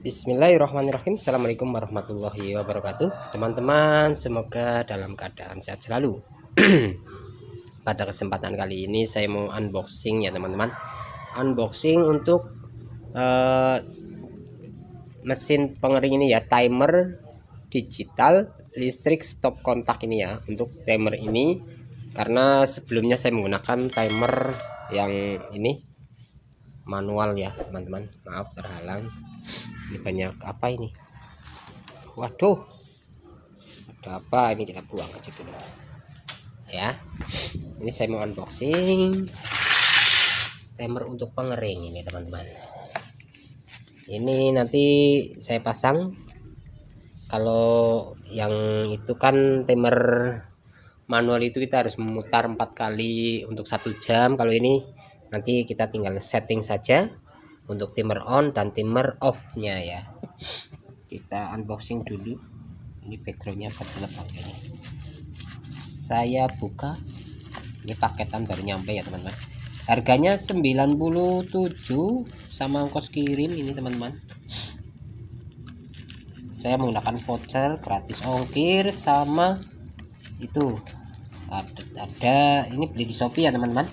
Bismillahirrahmanirrahim. Assalamualaikum warahmatullahi wabarakatuh. Teman-teman, semoga dalam keadaan sehat selalu. Pada kesempatan kali ini saya mau unboxing ya teman-teman. Unboxing untuk mesin pengering ini ya, timer digital listrik stop kontak ini ya. Untuk timer ini karena sebelumnya saya menggunakan timer yang ini manual ya teman-teman. Maaf terhalang. Ini banyak apa ini? Waduh, ada apa ini? Kita buang aja dulu ya. Ini saya mau unboxing timer untuk pengering ini teman-teman. Ini nanti saya pasang. Kalau yang itu kan timer manual itu kita harus memutar 4 kali untuk 1 jam. Kalau ini nanti kita tinggal setting saja untuk timer on dan timer off nya ya. Kita unboxing dulu. Ini backgroundnya gelap ini. Saya buka. Ini paketan baru nyampe ya teman-teman. Harganya 97 sama ongkos kirim ini teman-teman. Saya menggunakan voucher gratis ongkir sama itu ada ini beli di Shopee ya teman-teman.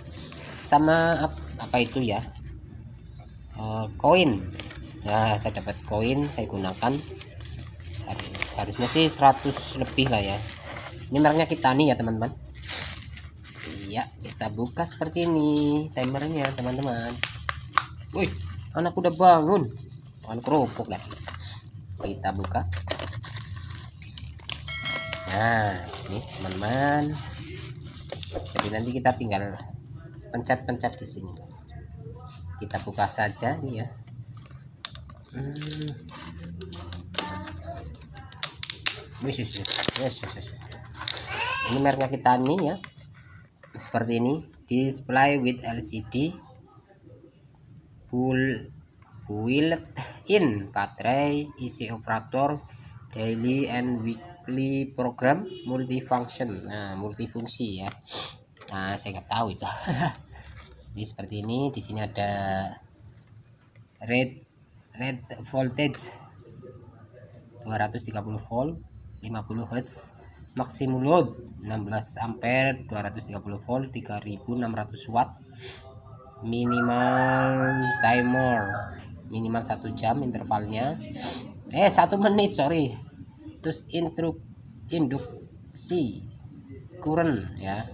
Sama apa itu ya? Koin ya, saya dapat koin, saya gunakan harusnya sih 100 lebih lah ya. Ini mereknya Kitani ya teman-teman. Iya, kita buka seperti ini timernya teman-teman. Wih, anak udah bangun, makan kerupuk lagi. Kita buka. Nah ini teman-teman, jadi nanti kita tinggal pencet-pencet di sini. Kita buka saja nih ya. Ini mereknya Kitani ya. Seperti ini, display with LCD, full built-in baterai, isi operator, daily and weekly program, multifunction. Nah, multifungsi ya. Nah, saya nggak tahu itu. Ini seperti ini. Di sini ada red voltage 230 volt 50 Hz, maksimum load 16 ampere 230 volt 3600 watt, minimal timer minimal 1 jam intervalnya 1 menit sorry. Terus induksi current ya,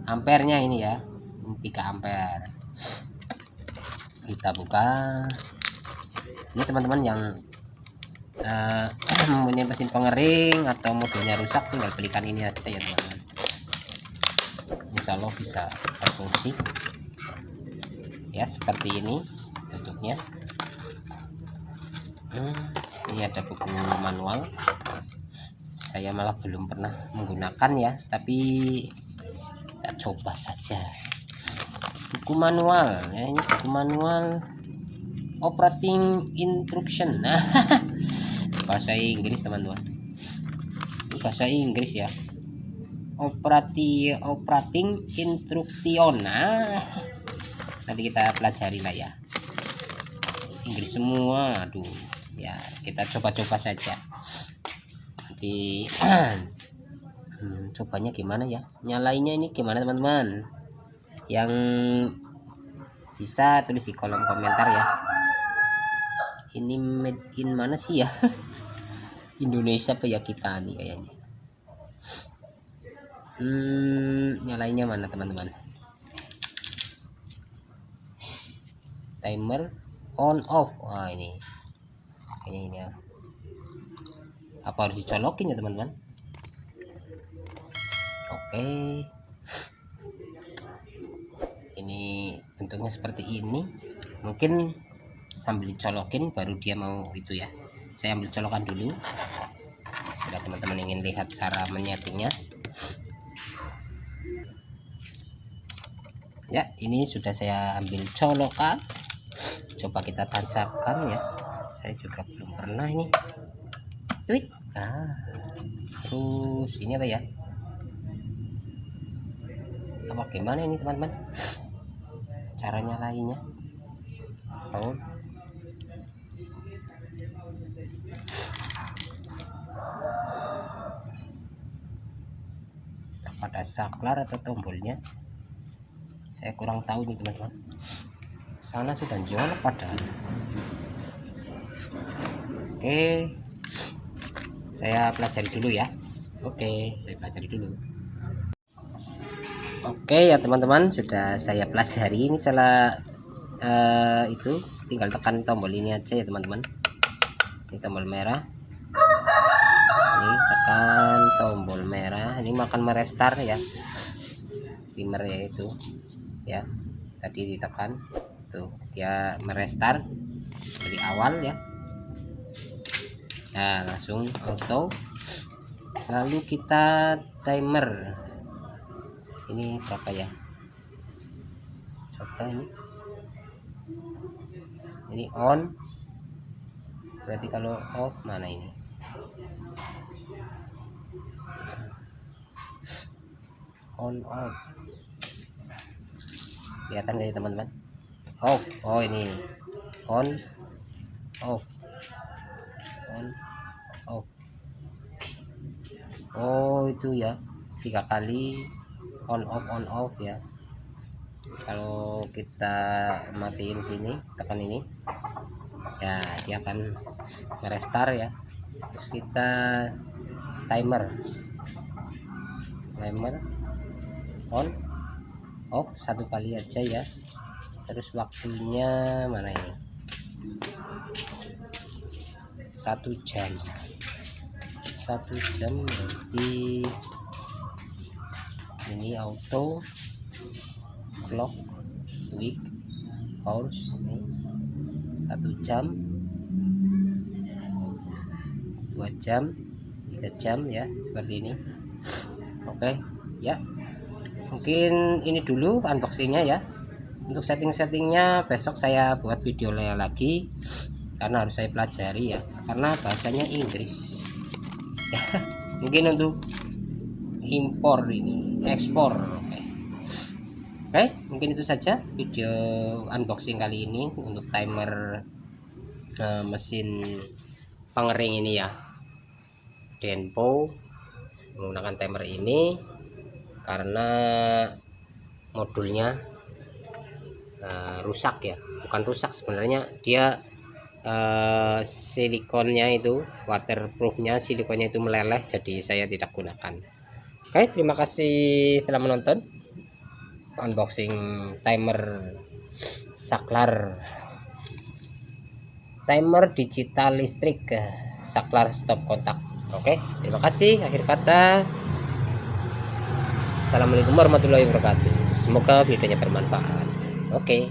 ampernya ini ya 3 ampere. Kita buka. Ini teman-teman yang mempunyai mesin pengering atau mobilnya rusak tinggal belikan ini aja ya teman-teman. Insya Allah bisa berfungsi ya. Seperti ini bentuknya. Ini ada buku manual. Saya malah belum pernah menggunakan ya, tapi kita coba saja. Buku manual ya, ini buku manual operating instruction. Nah, bahasa Inggris teman-teman. Bahasa Inggris ya. Operating instruction. Nah, nanti kita pelajari lah ya. Inggris semua. Aduh, ya kita coba-coba saja. Nanti cobanya gimana ya? Nyalainnya ini gimana teman-teman? Yang bisa tulis di kolom komentar ya. Ini made in mana sih ya? Indonesia apa ya Kitani kayaknya. Nyalainnya mana teman-teman? Timer on off. Wah ini kayaknya ini ya. Apa harus dicolokin ya teman-teman? Oke. Ini bentuknya seperti ini. Mungkin sambil dicolokin baru dia mau itu ya. Saya ambil colokan dulu. Bila teman-teman ingin lihat cara menyetingnya. Ya, ini sudah saya ambil colokan. Coba kita tancapkan ya. Saya juga belum pernah ini. Klik. Terus ini apa ya? Apa gimana ini teman-teman? Cara nyalainnya? Oh. ada saklar atau tombolnya, saya kurang tahu nih teman-teman. Sana sudah jual padahal. Oke, saya pelajari dulu ya. Oke, saya pelajari dulu. Oke ya teman-teman, sudah saya pelajari. Ini cara itu tinggal tekan tombol ini aja ya teman-teman. Ini tombol merah, ini tekan tombol merah, ini makan merestar ya, timer ya itu ya, tadi ditekan tuh dia merestar dari awal ya. Nah langsung auto, lalu kita timer ini berapa ya, coba ini on, berarti kalau off mana ini, on off kelihatan nggak ya teman-teman? Oh ini on off, on off. Oh itu ya, 3 kali on off ya. Kalau kita matiin sini, tekan ini ya, dia akan merestar ya. Terus kita timer on off 1 kali aja ya. Terus waktunya mana ini, 1 jam berarti ini auto clock week hours nih, 1 jam, 2 jam, 3 jam ya, seperti ini. Oke ya, mungkin ini dulu unboxingnya ya. Untuk setting-settingnya besok saya buat video lagi, karena harus saya pelajari ya, karena bahasanya Inggris ya. Mungkin untuk impor ini, ekspor. Oke, mungkin itu saja video unboxing kali ini untuk timer mesin pengering ini ya, Denpo. Menggunakan timer ini karena modulnya rusak ya, bukan rusak sebenarnya, dia silikonnya itu, waterproofnya, silikonnya itu meleleh, jadi saya tidak gunakan. Oke, terima kasih telah menonton unboxing timer saklar, timer digital listrik, saklar stop kontak. Oke, terima kasih. Akhir kata, assalamualaikum warahmatullahi wabarakatuh. Semoga videonya bermanfaat. Oke.